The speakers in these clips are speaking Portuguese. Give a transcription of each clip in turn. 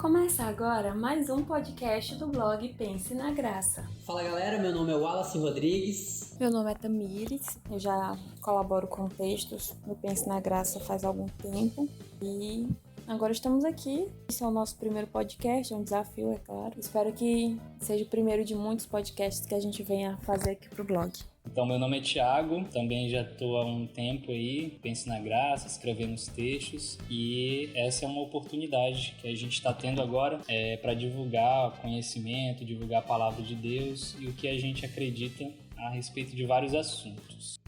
Começa agora mais um podcast do blog Pense na Graça. Fala galera, meu nome é Wallace Rodrigues. Meu nome é Tamires, eu já colaboro com textos no Pense na Graça faz algum tempo e agora estamos aqui. Esse é o nosso primeiro podcast, é um desafio, é claro. Espero que seja o primeiro de muitos podcasts que a gente venha fazer aqui pro blog. Então, meu nome é Thiago, também já estou há um tempo aí, Pense na Graça, escrevendo os textos, e essa é uma oportunidade que a gente está tendo agora para divulgar conhecimento, divulgar a palavra de Deus e o que a gente acredita a respeito de vários assuntos.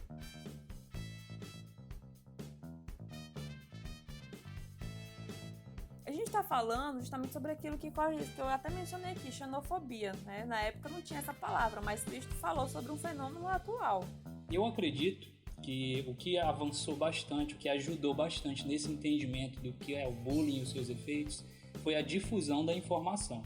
A gente está falando justamente sobre aquilo que eu até mencionei aqui, xenofobia, né? Na época não tinha essa palavra, mas Cristo falou sobre um fenômeno atual. Eu acredito que o que avançou bastante, o que ajudou bastante nesse entendimento do que é o bullying e os seus efeitos, foi a difusão da informação.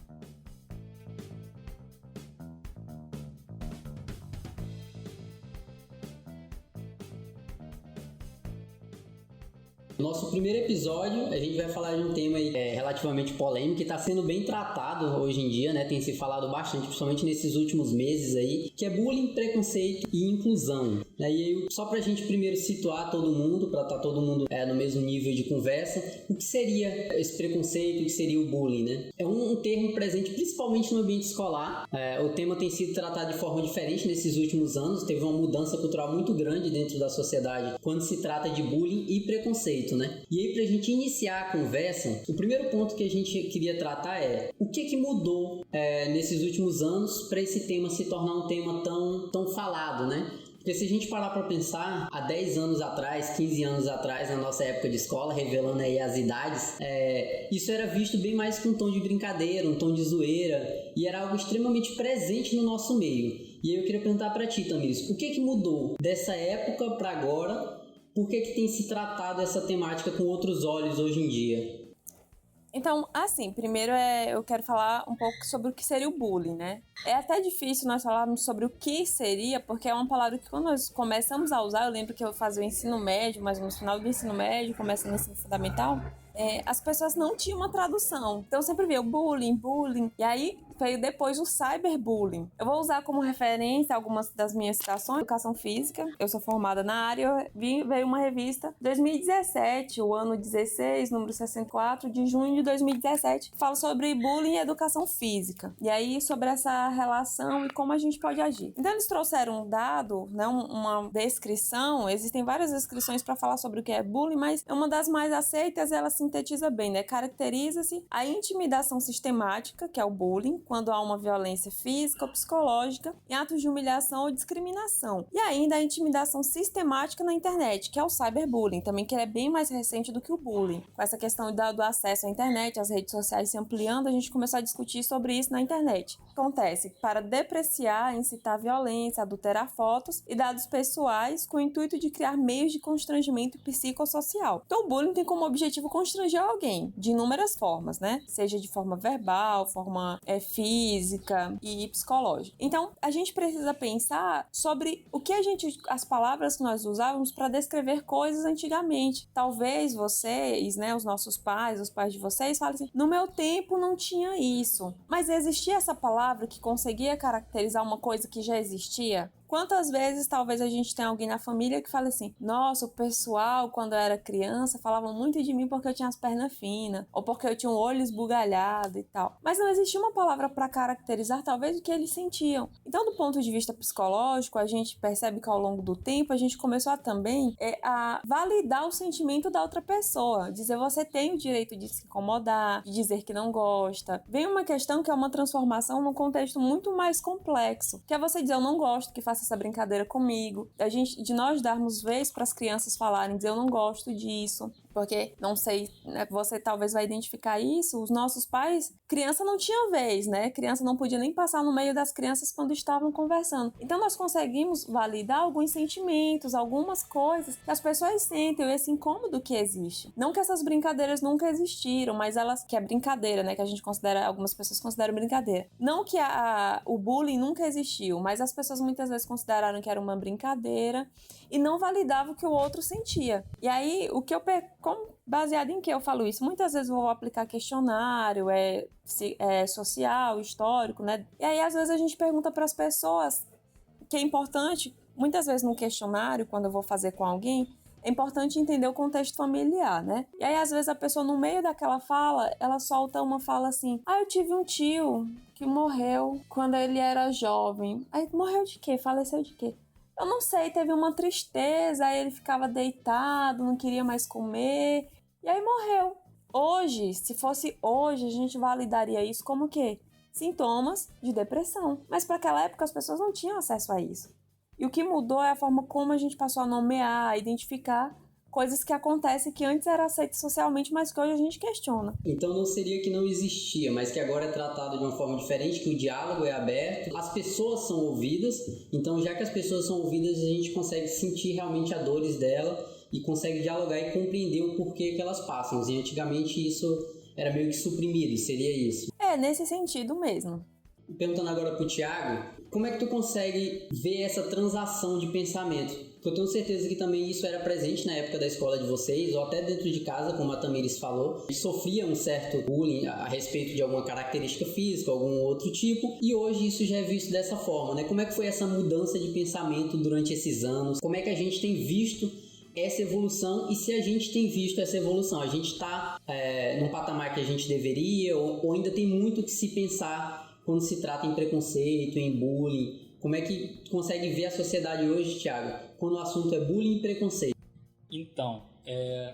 No nosso primeiro episódio, a gente vai falar de um tema aí, relativamente polêmico, que está sendo bem tratado hoje em dia, né? Tem se falado bastante, principalmente nesses últimos meses aí, que é bullying, preconceito e inclusão. E aí, só pra gente primeiro situar todo mundo, pra estar todo mundo no mesmo nível de conversa, o que seria esse preconceito, o que seria o bullying, né? É um termo presente principalmente no ambiente escolar. O tema tem sido tratado de forma diferente nesses últimos anos, teve uma mudança cultural muito grande dentro da sociedade quando se trata de bullying e preconceito, né? E aí, pra gente iniciar a conversa, o primeiro ponto que a gente queria tratar é o que mudou nesses últimos anos para esse tema se tornar um tema tão falado, né? Porque se a gente parar para pensar, há 10 anos atrás, 15 anos atrás, na nossa época de escola, revelando aí as idades, isso era visto bem mais com um tom de brincadeira, um tom de zoeira, e era algo extremamente presente no nosso meio. E aí eu queria perguntar para ti, Tamires, o que mudou dessa época para agora? Por que tem se tratado essa temática com outros olhos hoje em dia? Então, assim, primeiro eu quero falar um pouco sobre o que seria o bullying, né? É até difícil nós falarmos sobre o que seria, porque é uma palavra que quando nós começamos a usar, eu lembro que eu fazia o ensino médio, mas no final do ensino médio, começa no ensino fundamental, as pessoas não tinham uma tradução. Então eu sempre via o bullying, e aí veio depois o cyberbullying. Eu vou usar como referência algumas das minhas citações. Educação física, eu sou formada na área, veio uma revista 2017, o ano 16, número 64, de junho de 2017, que fala sobre bullying e educação física. E aí sobre essa relação e como a gente pode agir. Então eles trouxeram um dado, né, uma descrição, existem várias descrições para falar sobre o que é bullying, mas uma das mais aceitas, ela sintetiza bem, né? Caracteriza-se a intimidação sistemática, que é o bullying, quando há uma violência física ou psicológica em atos de humilhação ou discriminação. E ainda a intimidação sistemática na internet, que é o cyberbullying, também que é bem mais recente do que o bullying. Com essa questão do acesso à internet, as redes sociais se ampliando, a gente começou a discutir sobre isso na internet. Acontece para depreciar, incitar a violência, adulterar fotos e dados pessoais com o intuito de criar meios de constrangimento psicossocial. Então o bullying tem como objetivo constranger alguém de inúmeras formas, né? Seja de forma verbal, forma física e psicológica. Então, a gente precisa pensar sobre as palavras que nós usávamos para descrever coisas antigamente. Talvez vocês, né, os nossos pais, os pais de vocês, falem assim, no meu tempo não tinha isso. Mas existia essa palavra que conseguia caracterizar uma coisa que já existia? Quantas vezes talvez a gente tenha alguém na família que fala assim, nossa, o pessoal quando eu era criança falava muito de mim porque eu tinha as pernas finas, ou porque eu tinha um olho esbugalhado e tal. Mas não existia uma palavra para caracterizar talvez o que eles sentiam. Então, do ponto de vista psicológico, a gente percebe que ao longo do tempo a gente começou também a validar o sentimento da outra pessoa, dizer você tem o direito de se incomodar, de dizer que não gosta. Vem uma questão que é uma transformação num contexto muito mais complexo, que é você dizer eu não gosto que faça essa brincadeira comigo, de nós darmos vez para as crianças falarem, dizer eu não gosto disso, porque não sei, né, você talvez vai identificar isso, os nossos pais, criança não tinha vez, né, criança não podia nem passar no meio das crianças quando estavam conversando, então nós conseguimos validar alguns sentimentos, algumas coisas que as pessoas sentem, esse incômodo que existe, não que essas brincadeiras nunca existiram, mas elas, que é brincadeira, né, que a gente considera, algumas pessoas consideram brincadeira, não que o bullying nunca existiu, mas as pessoas muitas vezes consideraram que era uma brincadeira e não validavam o que o outro sentia. E aí, o que eu Baseado em que eu falo isso? Muitas vezes eu vou aplicar questionário, social, histórico, né? E aí, às vezes, a gente pergunta para as pessoas, que é importante, muitas vezes no questionário, quando eu vou fazer com alguém, é importante entender o contexto familiar, né? E aí, às vezes, a pessoa, no meio daquela fala, ela solta uma fala assim: eu tive um tio que morreu quando ele era jovem. Aí, morreu de quê? Faleceu de quê? Eu não sei, teve uma tristeza, aí ele ficava deitado, não queria mais comer, e aí morreu. Hoje, se fosse hoje, a gente validaria isso como o quê? Sintomas de depressão. Mas para aquela época as pessoas não tinham acesso a isso. E o que mudou é a forma como a gente passou a nomear, a identificar coisas que acontecem que antes era aceito socialmente, mas que hoje a gente questiona. Então não seria que não existia, mas que agora é tratado de uma forma diferente, que o diálogo é aberto, as pessoas são ouvidas, então já que as pessoas são ouvidas, a gente consegue sentir realmente as dores dela e consegue dialogar e compreender o porquê que elas passam. E antigamente isso era meio que suprimido, seria isso? É, nesse sentido mesmo. Perguntando agora pro Thiago, como é que tu consegue ver essa transação de pensamento? Porque eu tenho certeza que também isso era presente na época da escola de vocês, ou até dentro de casa, como a Tamires falou. Sofria um certo bullying a respeito de alguma característica física, algum outro tipo, e hoje isso já é visto dessa forma, né? Como é que foi essa mudança de pensamento durante esses anos? Como é que a gente tem visto essa evolução, e se a gente tem visto essa evolução? A gente está num patamar que a gente deveria, ou ainda tem muito que se pensar quando se trata em preconceito, em bullying? Como é que tu consegue ver a sociedade hoje, Thiago, quando o assunto é bullying e preconceito? Então,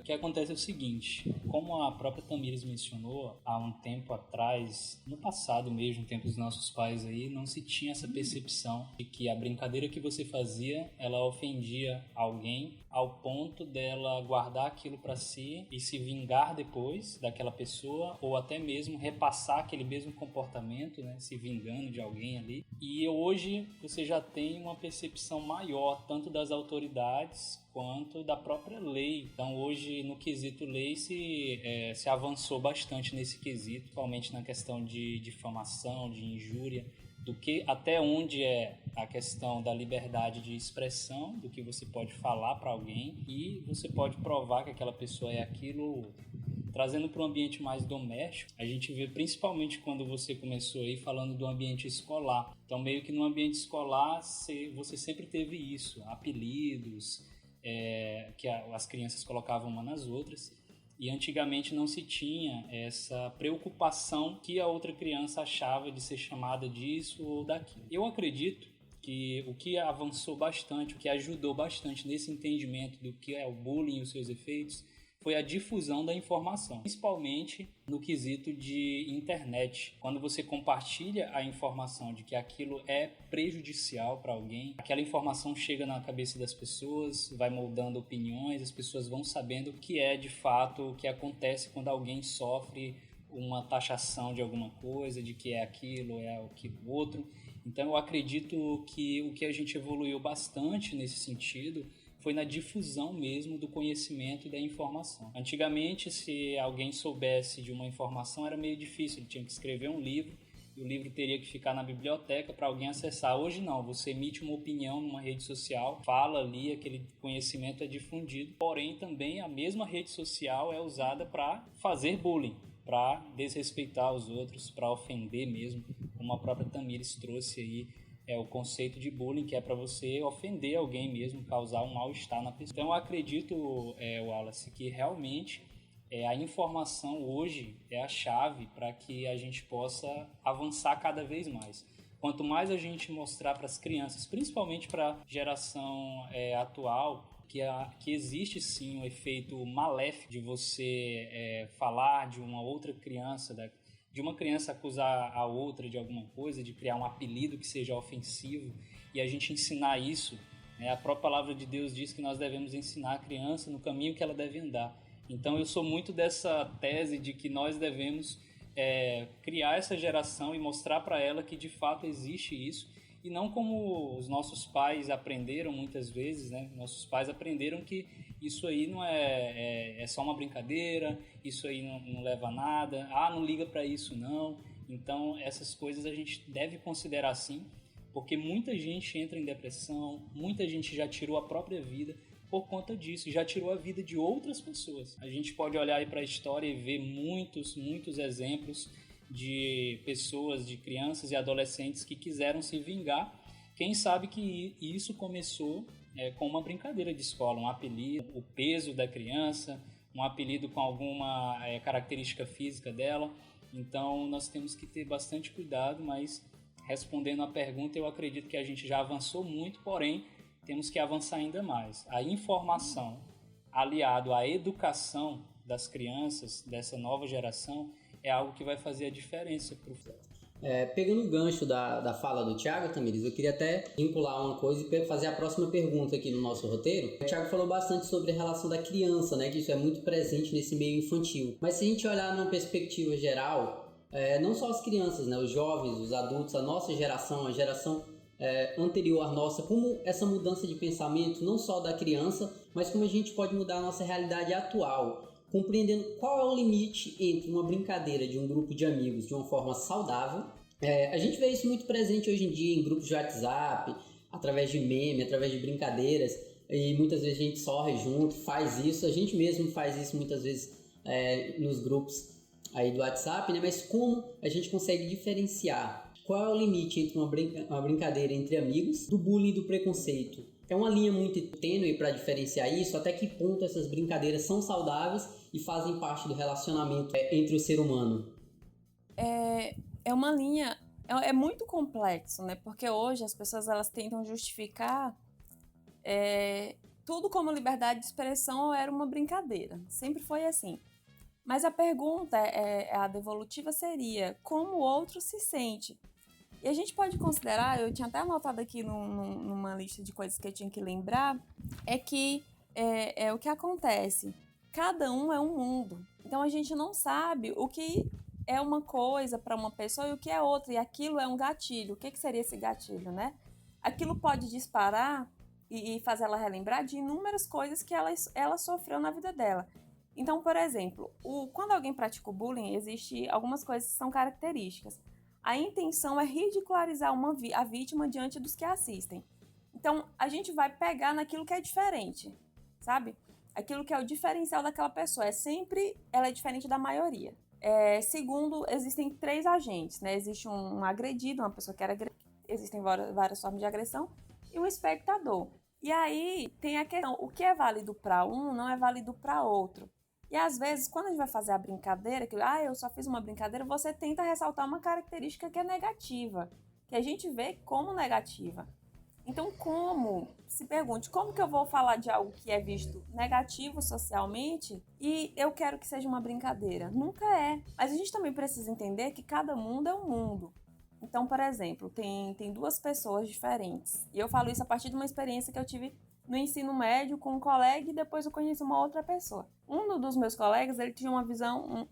o que acontece é o seguinte: como a própria Tamires mencionou, há um tempo atrás, no passado mesmo, no tempo dos nossos pais aí, não se tinha essa percepção de que a brincadeira que você fazia, ela ofendia alguém ao ponto dela guardar aquilo para si e se vingar depois daquela pessoa, ou até mesmo repassar aquele mesmo comportamento, né, se vingando de alguém ali. E hoje você já tem uma percepção maior, tanto das autoridades quanto da própria lei. Então hoje, no quesito lei, se avançou bastante nesse quesito, principalmente na questão de difamação, de injúria, do que até onde é a questão da liberdade de expressão, do que você pode falar para alguém e você pode provar que aquela pessoa é aquilo ou outro. Trazendo para um ambiente mais doméstico, a gente vê principalmente quando você começou aí falando do ambiente escolar. Então meio que no ambiente escolar você sempre teve isso, apelidos, que as crianças colocavam uma nas outras, e antigamente não se tinha essa preocupação que a outra criança achava de ser chamada disso ou daquilo. Eu acredito que o que avançou bastante, o que ajudou bastante nesse entendimento do que é o bullying e os seus efeitos, foi a difusão da informação, principalmente no quesito de internet. Quando você compartilha a informação de que aquilo é prejudicial para alguém, aquela informação chega na cabeça das pessoas, vai moldando opiniões, as pessoas vão sabendo o que é de fato o que acontece quando alguém sofre uma taxação de alguma coisa, de que é aquilo, é o que o outro. Então eu acredito que o que a gente evoluiu bastante nesse sentido foi na difusão mesmo do conhecimento e da informação. Antigamente, se alguém soubesse de uma informação, era meio difícil, ele tinha que escrever um livro, e o livro teria que ficar na biblioteca para alguém acessar. Hoje não, você emite uma opinião numa rede social, fala ali, aquele conhecimento é difundido, porém também a mesma rede social é usada para fazer bullying, para desrespeitar os outros, para ofender mesmo, como a própria Tamires trouxe aí, o conceito de bullying, que é para você ofender alguém mesmo, causar um mal-estar na pessoa. Então eu acredito, Wallace, que realmente a informação hoje é a chave para que a gente possa avançar cada vez mais. Quanto mais a gente mostrar para as crianças, principalmente para a geração atual, que existe sim um efeito maléfico de você falar de uma outra criança, de uma criança acusar a outra de alguma coisa, de criar um apelido que seja ofensivo, e a gente ensinar isso, a própria palavra de Deus diz que nós devemos ensinar a criança no caminho que ela deve andar. Então eu sou muito dessa tese de que nós devemos criar essa geração e mostrar para ela que de fato existe isso, e não como os nossos pais aprenderam muitas vezes, né? Nossos pais aprenderam que isso aí não é só uma brincadeira, isso aí não leva a nada, não liga para isso não. Então essas coisas a gente deve considerar assim, porque muita gente entra em depressão, muita gente já tirou a própria vida por conta disso, já tirou a vida de outras pessoas. A gente pode olhar aí para a história e ver muitos exemplos de pessoas, de crianças e adolescentes que quiseram se vingar. Quem sabe que isso começou com uma brincadeira de escola, um apelido, o peso da criança, um apelido com alguma característica física dela. Então nós temos que ter bastante cuidado, mas respondendo à pergunta, eu acredito que a gente já avançou muito, porém temos que avançar ainda mais. A informação aliado à educação das crianças, dessa nova geração, é algo que vai fazer a diferença para o futuro. Pegando o gancho da fala do Thiago, Tamires, eu queria até vincular uma coisa e fazer a próxima pergunta aqui no nosso roteiro. O Thiago falou bastante sobre a relação da criança, né, que isso é muito presente nesse meio infantil. Mas se a gente olhar numa perspectiva geral, não só as crianças, né, os jovens, os adultos, a nossa geração, a geração anterior à nossa, como essa mudança de pensamento, não só da criança, mas como a gente pode mudar a nossa realidade atual, compreendendo qual é o limite entre uma brincadeira de um grupo de amigos de uma forma saudável. A gente vê isso muito presente hoje em dia em grupos de WhatsApp, através de meme, através de brincadeiras, e muitas vezes a gente sorre junto, faz isso, a gente mesmo faz isso muitas vezes nos grupos aí do WhatsApp, né? Mas como a gente consegue diferenciar qual é o limite entre uma brincadeira entre amigos do bullying e do preconceito? É uma linha muito tênue para diferenciar isso, até que ponto essas brincadeiras são saudáveis e fazem parte do relacionamento entre o ser humano? É uma linha, é muito complexo, né? Porque hoje as pessoas elas tentam justificar tudo como liberdade de expressão ou era uma brincadeira. Sempre foi assim. Mas a pergunta, a devolutiva seria, como o outro se sente? E a gente pode considerar, eu tinha até anotado aqui numa lista de coisas que eu tinha que lembrar, que o que acontece. Cada um é um mundo. Então a gente não sabe o que é uma coisa para uma pessoa e o que é outra. E aquilo é um gatilho. O que seria esse gatilho, né? Aquilo pode disparar e fazer ela relembrar de inúmeras coisas que ela sofreu na vida dela. Então, por exemplo, quando alguém pratica o bullying, existem algumas coisas que são características. A intenção é ridicularizar a vítima diante dos que assistem. Então, a gente vai pegar naquilo que é diferente, sabe? Aquilo que é o diferencial daquela pessoa. Ela é diferente da maioria. Segundo, existem 3 agentes, né? Existe um agredido, uma pessoa que era agredida. Existem várias formas de agressão. E um espectador. E aí, tem a questão, o que é válido para um não é válido para outro. E às vezes, quando a gente vai fazer a brincadeira, que eu só fiz uma brincadeira, você tenta ressaltar uma característica que é negativa, que a gente vê como negativa. Então, se pergunte, como que eu vou falar de algo que é visto negativo socialmente e eu quero que seja uma brincadeira? Nunca é. Mas a gente também precisa entender que cada mundo é um mundo. Então, por exemplo, tem 2 pessoas diferentes. E eu falo isso a partir de uma experiência que eu tive no ensino médio com um colega e depois eu conheci uma outra pessoa. Um dos meus colegas, ele tinha uma visão,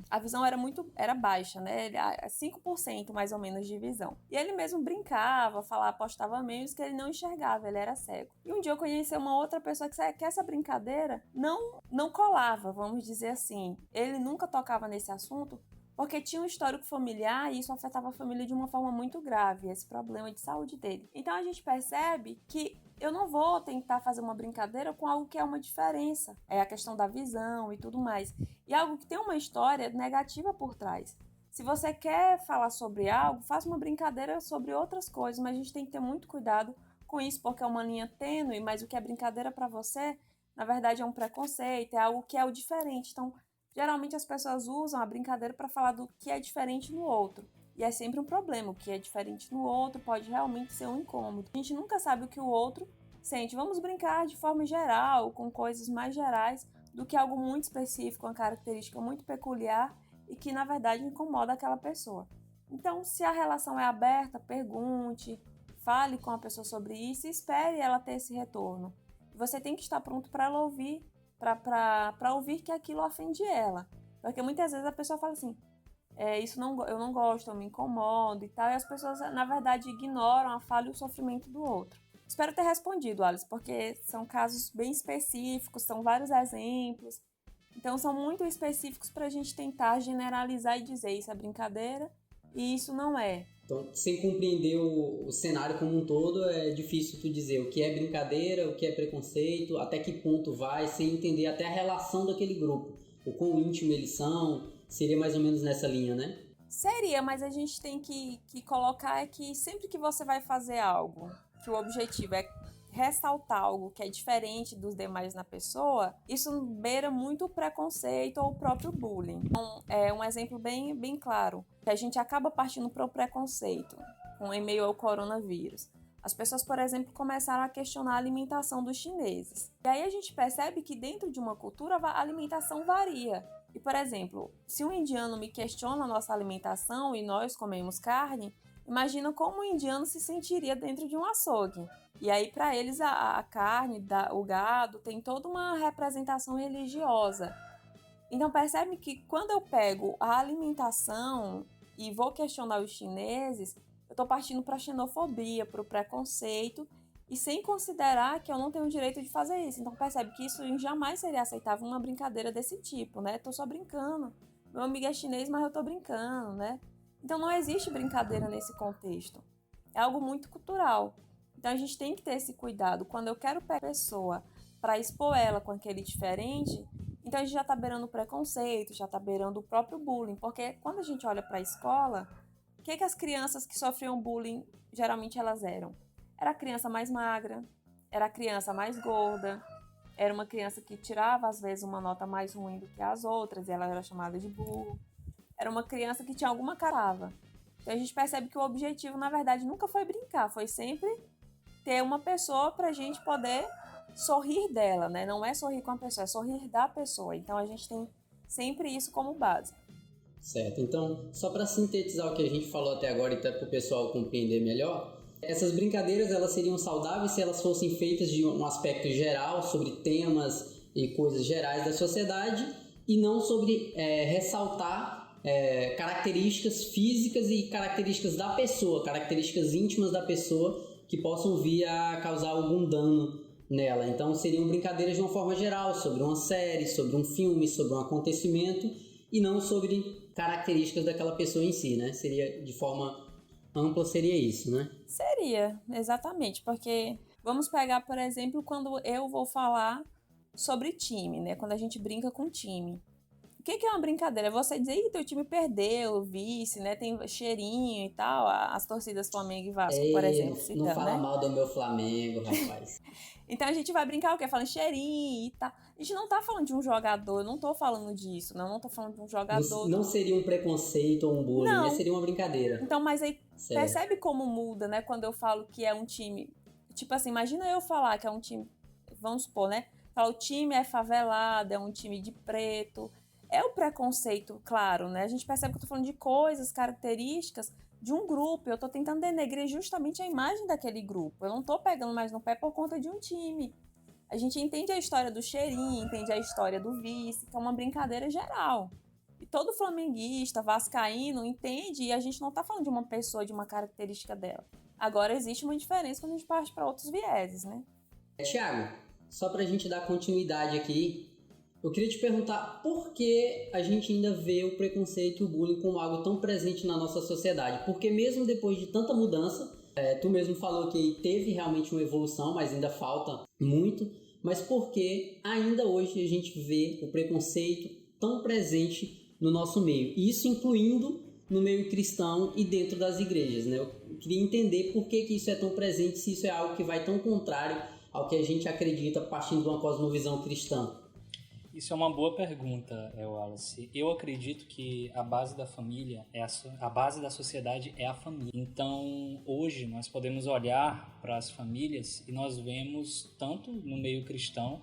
a visão era baixa, né? 5% mais ou menos de visão. E ele mesmo brincava, postava memes que ele não enxergava, ele era cego. E um dia eu conheci uma outra pessoa que essa brincadeira não colava, vamos dizer assim. Ele nunca tocava nesse assunto, porque tinha um histórico familiar e isso afetava a família de uma forma muito grave, esse problema de saúde dele. Então a gente percebe que eu não vou tentar fazer uma brincadeira com algo que é uma diferença. É a questão da visão e tudo mais. E algo que tem uma história negativa por trás. Se você quer falar sobre algo, faça uma brincadeira sobre outras coisas, mas a gente tem que ter muito cuidado com isso, porque é uma linha tênue, mas o que é brincadeira para você, na verdade é um preconceito, é algo que é o diferente. Então, geralmente as pessoas usam a brincadeira para falar do que é diferente no outro. E é sempre um problema, o que é diferente no outro pode realmente ser um incômodo. A gente nunca sabe o que o outro sente. Vamos brincar de forma geral, com coisas mais gerais, do que algo muito específico, uma característica muito peculiar e que, na verdade, incomoda aquela pessoa. Então, se a relação é aberta, pergunte, fale com a pessoa sobre isso e espere ela ter esse retorno. Você tem que estar pronto para ela ouvir, para ouvir que aquilo ofende ela. Porque muitas vezes a pessoa fala assim, eu não gosto, eu me incomodo e tal, e as pessoas, na verdade, ignoram a fala e o sofrimento do outro. Espero ter respondido, Alice, porque são casos bem específicos, são vários exemplos, então são muito específicos para a gente tentar generalizar e dizer isso é brincadeira e isso não é. Então, sem compreender o cenário como um todo, é difícil tu dizer o que é brincadeira, o que é preconceito, até que ponto vai, sem entender até a relação daquele grupo, o quão íntimo eles são, seria mais ou menos nessa linha, né? Seria, mas a gente tem que colocar que sempre que você vai fazer algo, que o objetivo é ressaltar algo que é diferente dos demais na pessoa, isso beira muito o preconceito ou o próprio bullying. Então, é um exemplo bem claro, que a gente acaba partindo para o preconceito, em meio ao coronavírus. As pessoas, por exemplo, começaram a questionar a alimentação dos chineses. E aí a gente percebe que dentro de uma cultura a alimentação varia. E, por exemplo, se um indiano me questiona a nossa alimentação e nós comemos carne, imagina como o indiano se sentiria dentro de um açougue. E aí, para eles, a carne, o gado, tem toda uma representação religiosa. Então, percebe que quando eu pego a alimentação e vou questionar os chineses, eu estou partindo para a xenofobia, para o preconceito, e sem considerar que eu não tenho o direito de fazer isso. Então, percebe que isso jamais seria aceitável uma brincadeira desse tipo, né? Tô só brincando. Meu amigo é chinês, mas eu tô brincando, né? Então, não existe brincadeira nesse contexto. É algo muito cultural. Então, a gente tem que ter esse cuidado. Quando eu quero pegar a pessoa para expor ela com aquele diferente, então a gente já está beirando o preconceito, já está beirando o próprio bullying. Porque quando a gente olha para a escola, o que as crianças que sofriam bullying, geralmente elas eram? Era a criança mais magra, era a criança mais gorda, era uma criança que tirava, às vezes, uma nota mais ruim do que as outras, e ela era chamada de burro. Era uma criança que tinha alguma carava. Então a gente percebe que o objetivo, na verdade, nunca foi brincar, foi sempre ter uma pessoa pra gente poder sorrir dela, né? Não é sorrir com a pessoa, é sorrir da pessoa. Então a gente tem sempre isso como base. Certo, então, só para sintetizar o que a gente falou até agora e até para o pessoal compreender melhor, essas brincadeiras elas seriam saudáveis se elas fossem feitas de um aspecto geral, sobre temas e coisas gerais da sociedade, e não sobre ressaltar características físicas e características da pessoa, características íntimas da pessoa que possam vir a causar algum dano nela. Então seriam brincadeiras de uma forma geral, sobre uma série, sobre um filme, sobre um acontecimento, e não sobre características daquela pessoa em si, né? Seria de forma ampla, seria isso, né? Seria, exatamente, porque vamos pegar, por exemplo, quando eu vou falar sobre time, né? Quando a gente brinca com time. O que é uma brincadeira? É você dizer, ih, teu time perdeu, vice, né? Tem cheirinho e tal, as torcidas Flamengo e Vasco, por exemplo, Não citando, fala né? mal do meu Flamengo, rapaz. Então a gente vai brincar o quê? Falando cheirinho e tal. A gente não tá falando de um jogador, eu não tô falando disso, não tô falando de um jogador. Não seria um preconceito ou um bullying, não. Né? Seria uma brincadeira. Então, mas aí certo. Percebe como muda, né? Quando eu falo que é um time. Tipo assim, imagina eu falar que é um time. Vamos supor, né? Falar o time é favelado, é um time de preto. É o preconceito, claro, né? A gente percebe que eu tô falando de coisas, características de um grupo. Eu tô tentando denegrir justamente a imagem daquele grupo. Eu não tô pegando mais no pé por conta de um time. A gente entende a história do cheirinho, entende a história do vice, que é uma brincadeira geral. E todo flamenguista, vascaíno, entende, e a gente não tá falando de uma pessoa, de uma característica dela. Agora existe uma diferença quando a gente parte para outros vieses, né? Tiago, só pra gente dar continuidade aqui, eu queria te perguntar por que a gente ainda vê o preconceito e o bullying como algo tão presente na nossa sociedade? Porque mesmo depois de tanta mudança, tu mesmo falou que teve realmente uma evolução, mas ainda falta muito, mas por que ainda hoje a gente vê o preconceito tão presente no nosso meio? E isso incluindo no meio cristão e dentro das igrejas, né? Eu queria entender por que isso é tão presente, se isso é algo que vai tão contrário ao que a gente acredita partindo de uma cosmovisão cristã. Isso é uma boa pergunta, Wallace. Eu acredito que a base da família, a base da sociedade é a família. Então, hoje, nós podemos olhar para as famílias e nós vemos, tanto no meio cristão,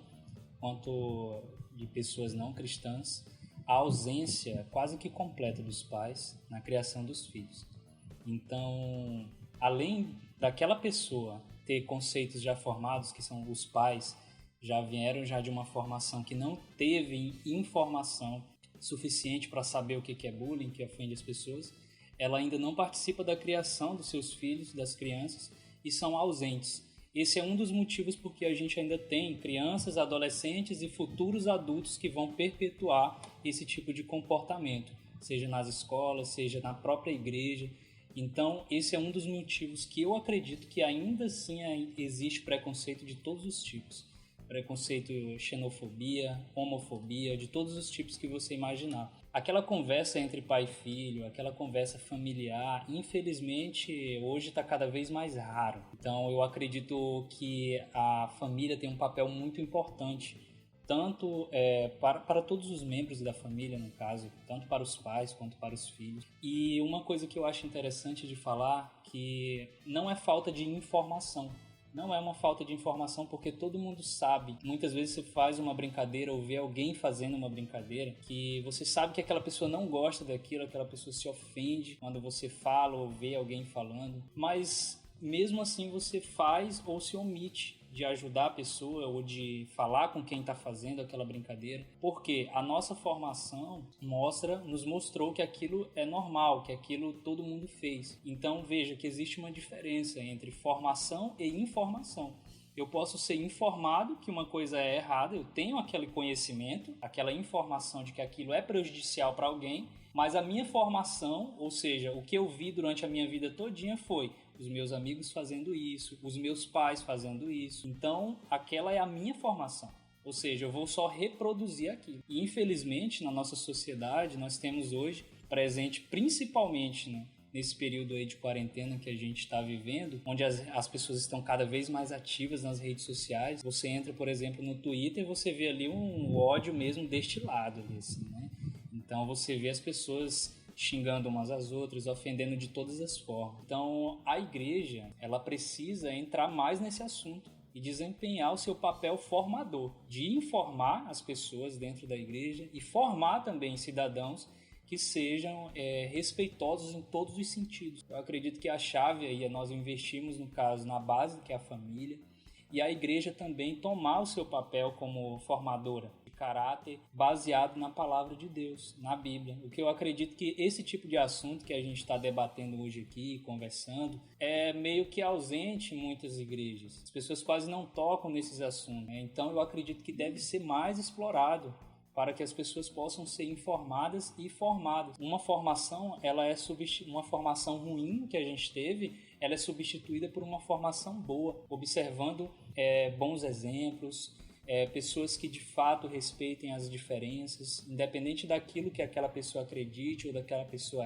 quanto de pessoas não cristãs, a ausência quase que completa dos pais na criação dos filhos. Então, além daquela pessoa ter conceitos já formados, que são os pais, já vieram já de uma formação que não teve informação suficiente para saber o que é bullying, que ofende as pessoas, ela ainda não participa da criação dos seus filhos, das crianças, e são ausentes. Esse é um dos motivos porque a gente ainda tem crianças, adolescentes e futuros adultos que vão perpetuar esse tipo de comportamento, seja nas escolas, seja na própria igreja. Então, esse é um dos motivos que eu acredito que ainda assim existe preconceito de todos os tipos. Preconceito, xenofobia, homofobia, de todos os tipos que você imaginar. Aquela conversa entre pai e filho, aquela conversa familiar, infelizmente, hoje está cada vez mais raro. Então, eu acredito que a família tem um papel muito importante, tanto para todos os membros da família, no caso, tanto para os pais quanto para os filhos. E uma coisa que eu acho interessante de falar, que não é falta de informação. Não é uma falta de informação, porque todo mundo sabe. Muitas vezes você faz uma brincadeira ou vê alguém fazendo uma brincadeira que você sabe que aquela pessoa não gosta daquilo, aquela pessoa se ofende quando você fala ou vê alguém falando. Mas mesmo assim você faz ou se omite de ajudar a pessoa ou de falar com quem está fazendo aquela brincadeira, porque a nossa formação nos mostrou que aquilo é normal, que aquilo todo mundo fez. Então veja que existe uma diferença entre formação e informação. Eu posso ser informado que uma coisa é errada, eu tenho aquele conhecimento, aquela informação de que aquilo é prejudicial para alguém, mas a minha formação, ou seja, o que eu vi durante a minha vida todinha foi os meus amigos fazendo isso, os meus pais fazendo isso. Então, aquela é a minha formação. Ou seja, eu vou só reproduzir aquilo. E, infelizmente, na nossa sociedade, nós temos hoje, presente principalmente, né, nesse período aí de quarentena que a gente está vivendo, onde as pessoas estão cada vez mais ativas nas redes sociais. Você entra, por exemplo, no Twitter e você vê ali um ódio mesmo destilado, assim, né? Então, você vê as pessoas xingando umas às outras, ofendendo de todas as formas. Então, a igreja, ela precisa entrar mais nesse assunto e desempenhar o seu papel formador, de informar as pessoas dentro da igreja e formar também cidadãos que sejam respeitosos em todos os sentidos. Eu acredito que a chave aí é nós investirmos, no caso, na base, que é a família, e a igreja também tomar o seu papel como formadora de caráter baseado na palavra de Deus, na Bíblia. O que eu acredito que esse tipo de assunto que a gente está debatendo hoje aqui, conversando, é meio que ausente em muitas igrejas. As pessoas quase não tocam nesses assuntos, né? Então eu acredito que deve ser mais explorado para que as pessoas possam ser informadas e formadas. Uma formação, uma formação ruim que a gente teve, ela é substituída por uma formação boa, observando bons exemplos, pessoas que de fato respeitem as diferenças, independente daquilo que aquela pessoa acredite ou daquela pessoa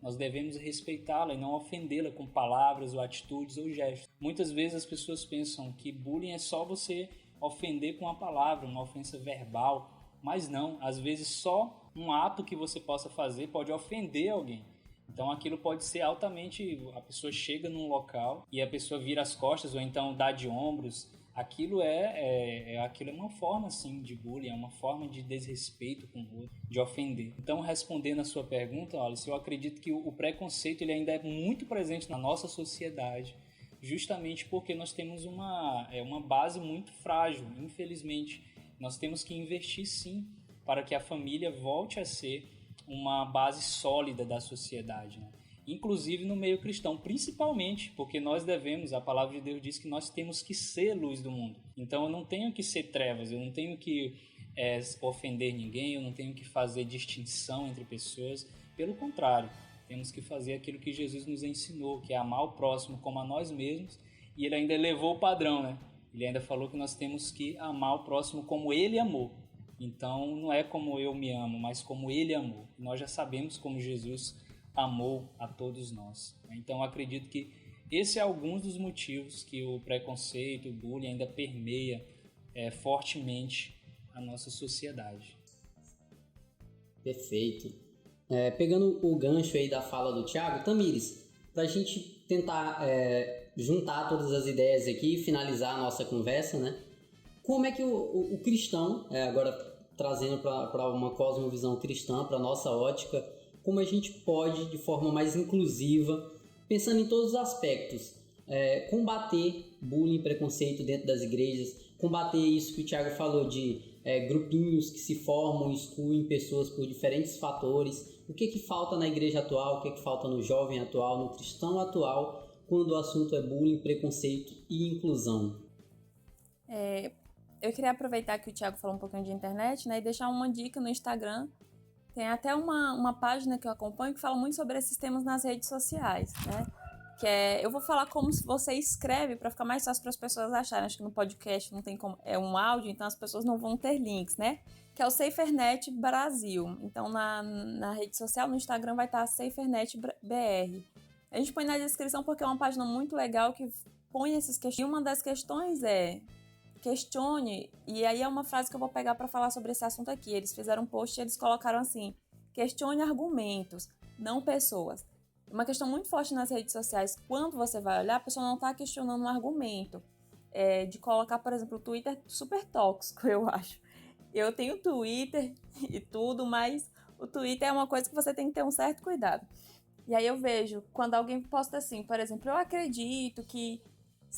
nós devemos respeitá-la e não ofendê-la com palavras ou atitudes ou gestos. Muitas vezes as pessoas pensam que bullying é só você ofender com uma palavra, uma ofensa verbal, mas não, às vezes só um ato que você possa fazer pode ofender alguém. Então aquilo pode ser altamente, a pessoa chega num local e a pessoa vira as costas ou então dá de ombros. Aquilo aquilo é uma forma assim de bullying, é uma forma de desrespeito com o outro, de ofender. Então, respondendo a sua pergunta, olha, eu acredito que o preconceito ele ainda é muito presente na nossa sociedade, justamente porque nós temos uma base muito frágil, infelizmente. Nós temos que investir sim para que a família volte a ser uma base sólida da sociedade, né? Inclusive no meio cristão, principalmente porque nós devemos, a palavra de Deus diz que nós temos que ser luz do mundo. Então eu não tenho que ser trevas, eu não tenho que ofender ninguém, eu não tenho que fazer distinção entre pessoas. Pelo contrário, temos que fazer aquilo que Jesus nos ensinou, que é amar o próximo como a nós mesmos, e ele ainda elevou o padrão, né? Ele ainda falou que nós temos que amar o próximo como ele amou. Então, não é como eu me amo, mas como ele amou. Nós já sabemos como Jesus amou a todos nós. Então, acredito que esse é alguns dos motivos que o preconceito, o bullying ainda permeia fortemente a nossa sociedade. Perfeito. Pegando o gancho aí da fala do Thiago, Tamires, para a gente tentar juntar todas as ideias aqui e finalizar a nossa conversa, né? Como é que o cristão, agora trazendo para uma cosmovisão cristã, para a nossa ótica, como a gente pode, de forma mais inclusiva, pensando em todos os aspectos, combater bullying e preconceito dentro das igrejas, combater isso que o Thiago falou de grupinhos que se formam e excluem pessoas por diferentes fatores. O que falta na igreja atual, o que falta no jovem atual, no cristão atual, quando o assunto é bullying, preconceito e inclusão? Eu queria aproveitar que o Thiago falou um pouquinho de internet, né, e deixar uma dica no Instagram, Tem até uma página que eu acompanho que fala muito sobre esses temas nas redes sociais, né? Que é, eu vou falar como você escreve para ficar mais fácil para as pessoas acharem. Acho que no podcast não tem como, é um áudio, então as pessoas não vão ter links, né? Que é o SaferNet Brasil. Então na rede social, no Instagram vai estar SaferNet BR. A gente põe na descrição porque é uma página muito legal que põe essas questões. E uma das questões é questione, e aí é uma frase que eu vou pegar para falar sobre esse assunto aqui. Eles fizeram um post e eles colocaram assim: questione argumentos, não pessoas. Uma questão muito forte nas redes sociais, quando você vai olhar, a pessoa não está questionando um argumento. De colocar, por exemplo, o Twitter super tóxico, eu acho. Eu tenho Twitter e tudo, mas o Twitter é uma coisa que você tem que ter um certo cuidado. E aí eu vejo, quando alguém posta assim, por exemplo, eu acredito que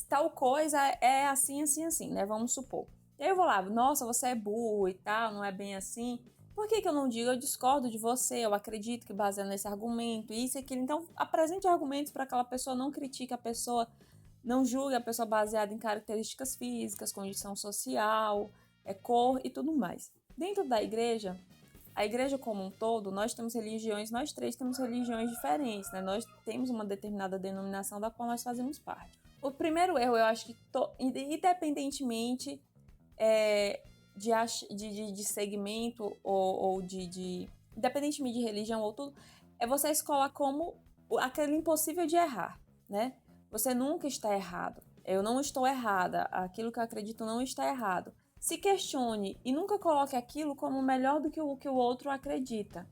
tal coisa é assim, assim, assim, né? Vamos supor. E aí eu vou lá, nossa, você é burro e tal, não é bem assim. Por que eu não digo, eu discordo de você, eu acredito que baseado nesse argumento, isso e aquilo. Então, apresente argumentos para aquela pessoa, não critique a pessoa, não julgue a pessoa baseada em características físicas, condição social, cor e tudo mais. Dentro da igreja, a igreja como um todo, nós temos religiões, nós três temos religiões diferentes, né? Nós temos uma determinada denominação da qual nós fazemos parte. O primeiro erro, eu acho que, independentemente de segmento ou independentemente de religião ou tudo, é você escolar como aquele impossível de errar, né? Você nunca está errado. Eu não estou errada. Aquilo que eu acredito não está errado. Se questione e nunca coloque aquilo como melhor do que o outro acredita.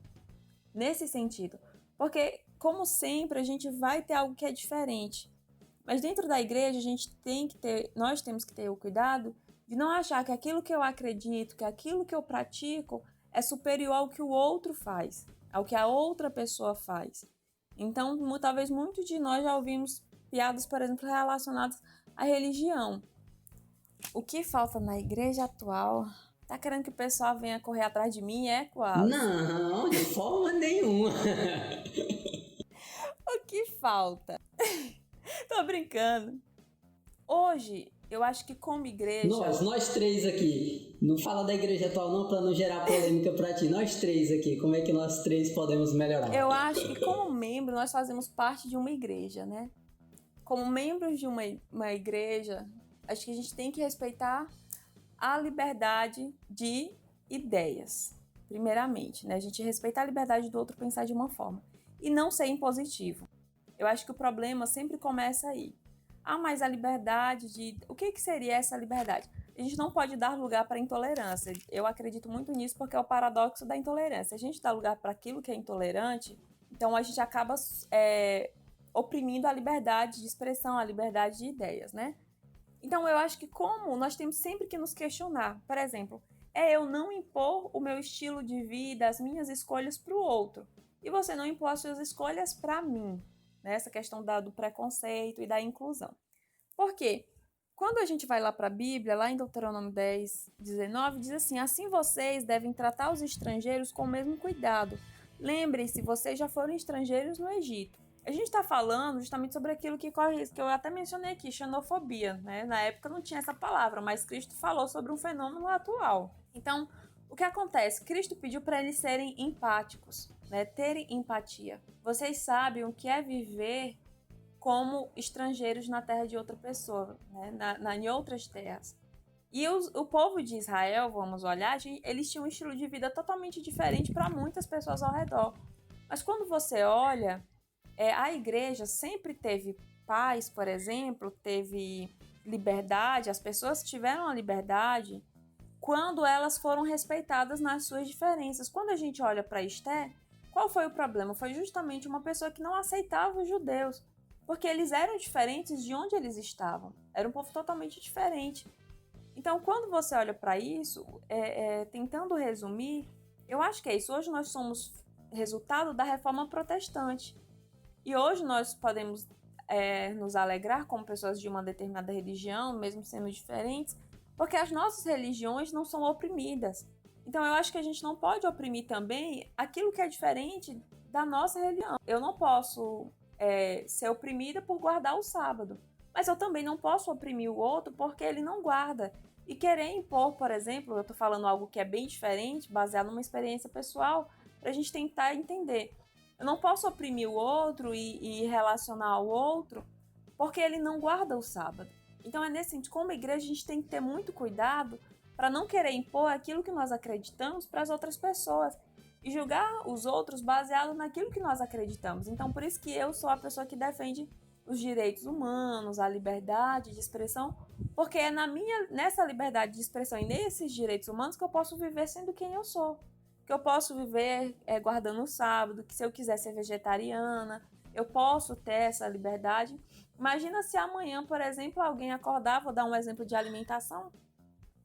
Nesse sentido. Porque, como sempre, a gente vai ter algo que é diferente. Mas dentro da igreja, nós temos que ter o cuidado de não achar que aquilo que eu acredito, que aquilo que eu pratico é superior ao que o outro faz, ao que a outra pessoa faz. Então, talvez muitos de nós já ouvimos piadas, por exemplo, relacionadas à religião. O que falta na igreja atual? Tá querendo que o pessoal venha correr atrás de mim? Quase. Não, de forma nenhuma. O que falta? Tô brincando. Hoje, eu acho que como igreja... Nós três aqui. Não fala da igreja atual não, pra não gerar polêmica pra ti. Nós três aqui, como é que nós três podemos melhorar? Eu acho que como membro, nós fazemos parte de uma igreja, né? Como membros de uma igreja, acho que a gente tem que respeitar a liberdade de ideias, primeiramente, né? A gente respeitar a liberdade do outro pensar de uma forma. E não ser impositivo. Eu acho que o problema sempre começa aí. Mas a liberdade de... O que seria essa liberdade? A gente não pode dar lugar para intolerância. Eu acredito muito nisso porque é o paradoxo da intolerância. A gente dá lugar para aquilo que é intolerante, então a gente acaba oprimindo a liberdade de expressão, a liberdade de ideias, né? Então eu acho que como nós temos sempre que nos questionar. Por exemplo, eu não impor o meu estilo de vida, as minhas escolhas para o outro. E você não impor as suas escolhas para mim. Essa questão do preconceito e da inclusão. Por quê? Quando a gente vai lá para a Bíblia, lá em Deuteronômio 10, 19, diz assim: assim vocês devem tratar os estrangeiros com o mesmo cuidado. Lembrem-se, vocês já foram estrangeiros no Egito. A gente está falando justamente sobre aquilo que eu até mencionei aqui, xenofobia. Né? Na época não tinha essa palavra, mas Cristo falou sobre um fenômeno atual. Então, o que acontece? Cristo pediu para eles serem empáticos, né? Terem empatia. Vocês sabem o que é viver como estrangeiros na terra de outra pessoa, né? Em outras terras. E o povo de Israel, vamos olhar, eles tinham um estilo de vida totalmente diferente para muitas pessoas ao redor. Mas quando você olha, a igreja sempre teve paz, por exemplo, teve liberdade, as pessoas tiveram a liberdade quando elas foram respeitadas nas suas diferenças. Quando a gente olha para Esté, qual foi o problema? Foi justamente uma pessoa que não aceitava os judeus, porque eles eram diferentes de onde eles estavam. Era um povo totalmente diferente. Então, quando você olha para isso, tentando resumir, eu acho que é isso. Hoje nós somos resultado da reforma protestante. E hoje nós podemos nos alegrar como pessoas de uma determinada religião, mesmo sendo diferentes, porque as nossas religiões não são oprimidas. Então eu acho que a gente não pode oprimir também aquilo que é diferente da nossa religião. Eu não posso ser oprimida por guardar o sábado, mas eu também não posso oprimir o outro porque ele não guarda. E querer impor, por exemplo, eu estou falando algo que é bem diferente, baseado numa experiência pessoal, para a gente tentar entender. Eu não posso oprimir o outro e relacionar ao outro porque ele não guarda o sábado. Então é nesse sentido, como igreja, a gente tem que ter muito cuidado para não querer impor aquilo que nós acreditamos para as outras pessoas e julgar os outros baseado naquilo que nós acreditamos. Então por isso que eu sou a pessoa que defende os direitos humanos, a liberdade de expressão, porque é nessa liberdade de expressão e nesses direitos humanos que eu posso viver sendo quem eu sou. Que eu posso viver guardando o sábado, que se eu quiser ser vegetariana, eu posso ter essa liberdade. Imagina se amanhã, por exemplo, alguém acordar, vou dar um exemplo de alimentação,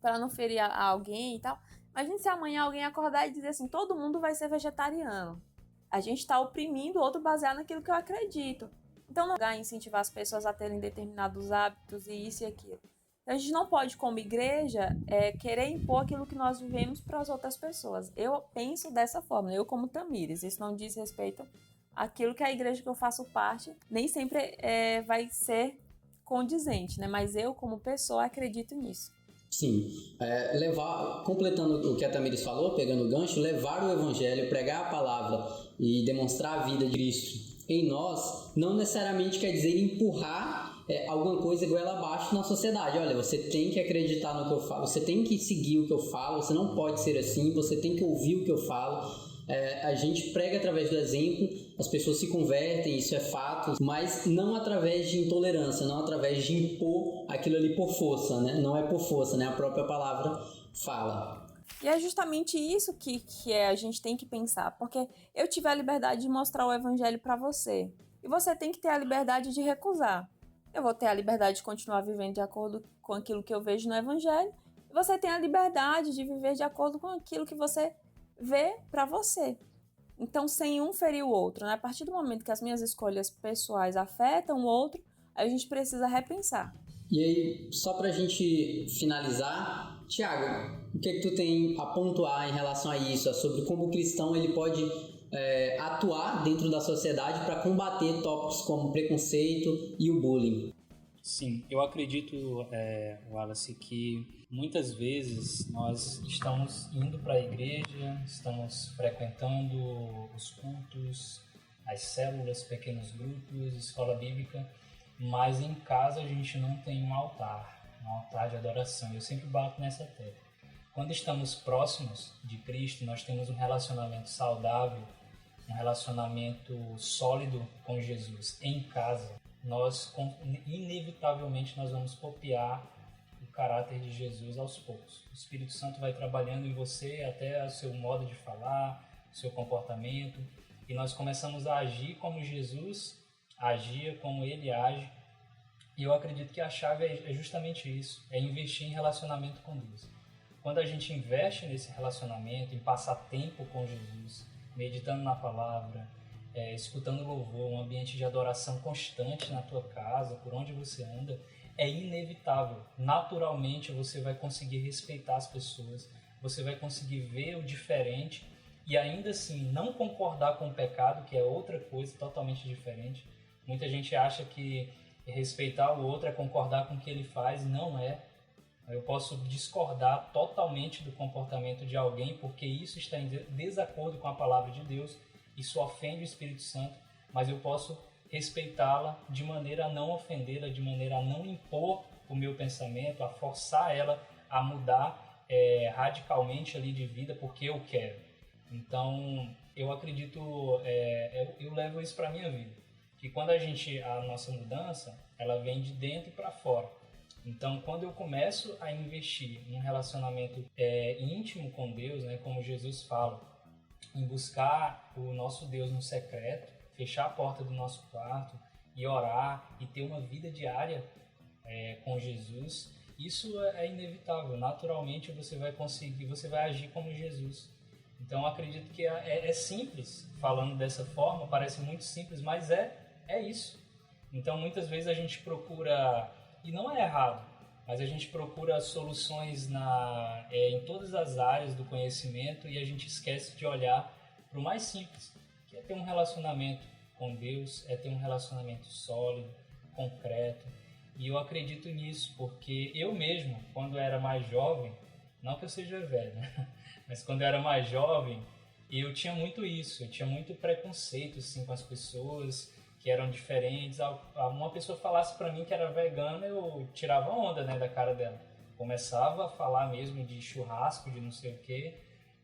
para não ferir a alguém e tal. Imagina se amanhã alguém acordar e dizer assim, todo mundo vai ser vegetariano. A gente está oprimindo o outro baseado naquilo que eu acredito. Então não dá incentivar as pessoas a terem determinados hábitos e isso e aquilo. Então, a gente não pode, como igreja, querer impor aquilo que nós vivemos para as outras pessoas. Eu penso dessa forma, eu como Tamires. Isso não diz respeito àquilo que a igreja que eu faço parte nem sempre vai ser condizente, né? Mas eu, como pessoa, acredito nisso. Sim, completando o que a Tamires falou, pegando o gancho, levar o evangelho, pregar a palavra e demonstrar a vida de Cristo em nós, não necessariamente quer dizer empurrar alguma coisa goela abaixo na sociedade. Olha, você tem que acreditar no que eu falo, você tem que seguir o que eu falo, você não pode ser assim, você tem que ouvir o que eu falo. A gente prega através do exemplo, as pessoas se convertem, isso é fato, mas não através de intolerância, não através de impor aquilo ali por força, né? Não é por força, né? A própria palavra fala. E é justamente isso que a gente tem que pensar, porque eu tive a liberdade de mostrar o evangelho para você, e você tem que ter a liberdade de recusar. Eu vou ter a liberdade de continuar vivendo de acordo com aquilo que eu vejo no evangelho, e você tem a liberdade de viver de acordo com aquilo que você vê para você. Então, sem um ferir o outro, né? A partir do momento que as minhas escolhas pessoais afetam o outro, a gente precisa repensar. E aí, só pra gente finalizar, Tiago, o que tu tem a pontuar em relação a isso, sobre como o cristão ele pode atuar dentro da sociedade para combater tópicos como preconceito e o bullying? Sim, eu acredito, Wallace, que muitas vezes nós estamos indo para a igreja, estamos frequentando os cultos, as células, pequenos grupos, escola bíblica, mas em casa a gente não tem um altar de adoração. Eu sempre bato nessa tecla. Quando estamos próximos de Cristo, nós temos um relacionamento saudável, um relacionamento sólido com Jesus em casa. Inevitavelmente nós vamos copiar o caráter de Jesus aos poucos. O Espírito Santo vai trabalhando em você até o seu modo de falar, o seu comportamento, e nós começamos a agir como Jesus agia, como ele age. E eu acredito que a chave é justamente isso, é investir em relacionamento com Deus. Quando a gente investe nesse relacionamento, em passar tempo com Jesus, meditando na palavra, escutando louvor, um ambiente de adoração constante na tua casa, por onde você anda, é inevitável. Naturalmente você vai conseguir respeitar as pessoas, você vai conseguir ver o diferente e ainda assim não concordar com o pecado, que é outra coisa totalmente diferente. Muita gente acha que respeitar o outro é concordar com o que ele faz, não é. Eu posso discordar totalmente do comportamento de alguém porque isso está em desacordo com a palavra de Deus, isso ofende o Espírito Santo, mas eu posso respeitá-la de maneira a não ofendê-la, de maneira a não impor o meu pensamento, a forçar ela a mudar radicalmente ali de vida porque eu quero. Então, eu acredito, eu levo isso para a minha vida, que quando a nossa mudança, ela vem de dentro para fora. Então, quando eu começo a investir em um relacionamento íntimo com Deus, né, como Jesus fala, em buscar o nosso Deus no secreto, fechar a porta do nosso quarto e orar e ter uma vida diária com Jesus, isso é inevitável. Naturalmente você vai conseguir, você vai agir como Jesus. Então, acredito que é simples, falando dessa forma, parece muito simples, mas é isso. Então, muitas vezes a gente procura, e não é errado, mas a gente procura soluções em todas as áreas do conhecimento e a gente esquece de olhar para o mais simples, que é ter um relacionamento com Deus, é ter um relacionamento sólido, concreto. E eu acredito nisso, porque eu mesmo, quando era mais jovem, não que eu seja velho, né? Mas quando eu era mais jovem, E eu tinha muito isso, eu tinha muito preconceito assim, com as pessoas que eram diferentes. Uma pessoa falasse pra mim que era vegana, eu tirava onda, né, da cara dela. Começava a falar mesmo de churrasco, de não sei o quê.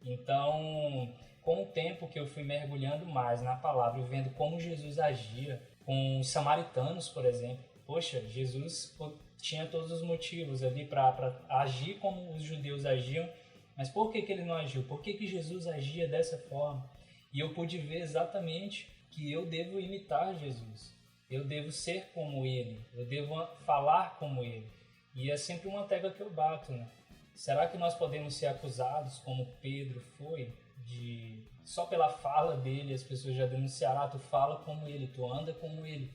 Então, com o tempo que eu fui mergulhando mais na palavra e vendo como Jesus agia com os samaritanos, por exemplo. Poxa, Jesus tinha todos os motivos ali para agir como os judeus agiam, mas por que ele não agiu? Por que Jesus agia dessa forma? E eu pude ver exatamente que eu devo imitar Jesus, eu devo ser como ele, eu devo falar como ele. E é sempre uma tecla que eu bato, né? Será que nós podemos ser acusados, como Pedro foi, de só pela fala dele as pessoas já denunciaram, tu fala como ele, tu anda como ele.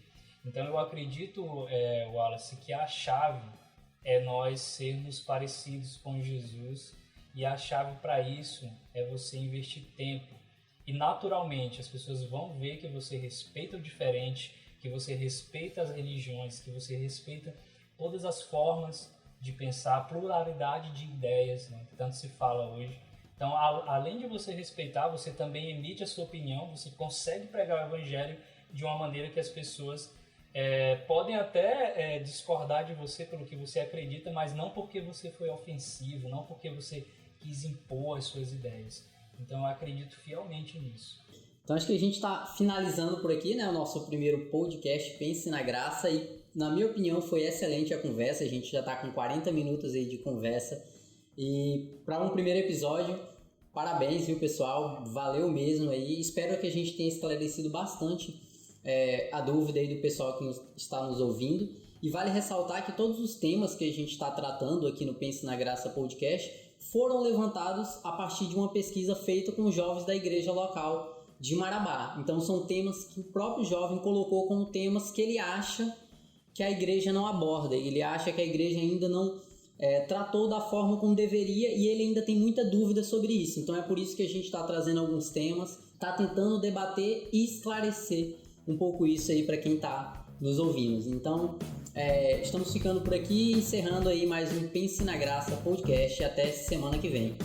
Então eu acredito, Wallace, que a chave é nós sermos parecidos com Jesus, e a chave para isso é você investir tempo. E naturalmente as pessoas vão ver que você respeita o diferente, que você respeita as religiões, que você respeita todas as formas de pensar, a pluralidade de ideias, né, que tanto se fala hoje. Então, além de você respeitar, você também emite a sua opinião, você consegue pregar o evangelho de uma maneira que as pessoas podem até discordar de você pelo que você acredita, mas não porque você foi ofensivo, não porque você quis impor as suas ideias. Então eu acredito fielmente nisso. Então acho que a gente está finalizando por aqui, né, o nosso primeiro podcast Pense na Graça, e na minha opinião foi excelente a conversa. A gente já está com 40 minutos aí de conversa, e para um primeiro episódio, parabéns, viu, pessoal, valeu mesmo aí. Espero que a gente tenha esclarecido bastante a dúvida aí do pessoal que está nos ouvindo, e vale ressaltar que todos os temas que a gente está tratando aqui no Pense na Graça podcast foram levantados a partir de uma pesquisa feita com os jovens da igreja local de Marabá. Então são temas que o próprio jovem colocou como temas que ele acha que a igreja não aborda, ele acha que a igreja ainda não tratou da forma como deveria, e ele ainda tem muita dúvida sobre isso. Então é por isso que a gente está trazendo alguns temas, está tentando debater e esclarecer um pouco isso aí para quem está nos ouvindo. Então estamos ficando por aqui, encerrando aí mais um Pense na Graça podcast. Até semana que vem.